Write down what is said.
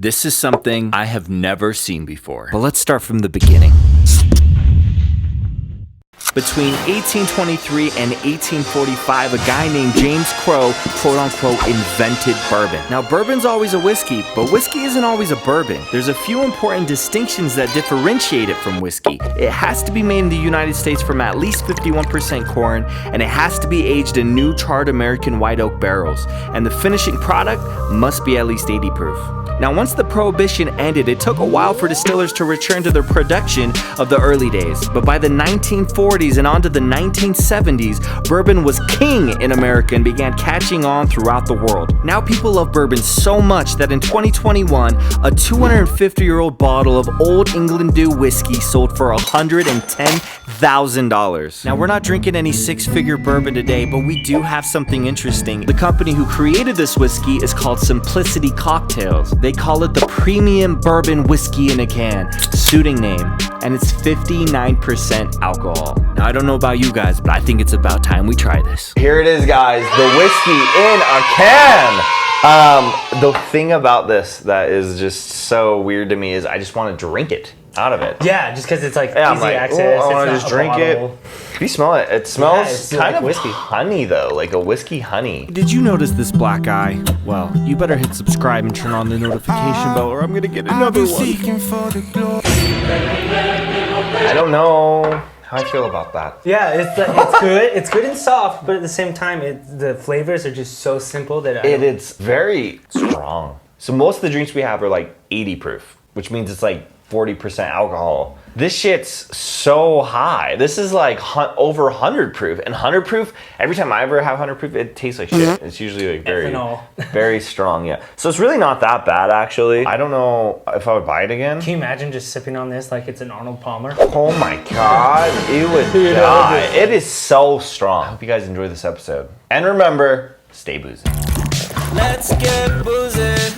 This is something I have never seen before. But let's start from the beginning. Between 1823 and 1845, a guy named James Crowe, quote-unquote, invented bourbon. Now, bourbon's always a whiskey, but whiskey isn't always a bourbon. There's a few important distinctions that differentiate it from whiskey. It has to be made in the United States from at least 51% corn, and it has to be aged in new charred American white oak barrels. And the finishing product must be at least 80 proof. Now, once the Prohibition ended, it took a while for distillers to return to their production of the early days. But by the 1940s and on to the 1970s, bourbon was king in America and began catching on throughout the world. Now people love bourbon so much that in 2021, a 250-year-old bottle of Old England Dew whiskey sold for $110,000. Now, we're not drinking any six-figure bourbon today, but we do have something interesting. The company who created this whiskey is called Simplicity Cocktails. They call it the premium bourbon whiskey in a can, suiting name, and it's 59% alcohol. Now, I don't know about you guys, but I think it's about time we try this. Here it is, guys, the whiskey in a can. The thing about this that is just so weird to me is I just want to drink it out of it. Yeah, just because it's like Yeah, I'm easy like, access. I want to it's just not a drink bottle. it. If you smell it, it smells it's kind like of whiskey. honey though, like a whiskey honey. Did you notice this black eye? Well, you better hit subscribe and turn on the notification bell or I'm gonna get another one. I don't know how I feel about that. Yeah, it's good. It's good and soft, but at the same time, the flavors are just so simple that It's very strong. So most of the drinks we have are like 80 proof, which means it's like 40% alcohol. This shit's so high. This is like over 100 proof. And 100 proof, every time I ever have 100 proof, it tastes like shit. It's usually like very, Ethanol. very strong, yeah. So it's really not that bad, actually. I don't know if I would buy it again. Can you imagine just sipping on this like it's an Arnold Palmer? Oh my God, it would die. It is so strong. I hope you guys enjoyed this episode. And remember, stay boozy. Let's get boozy.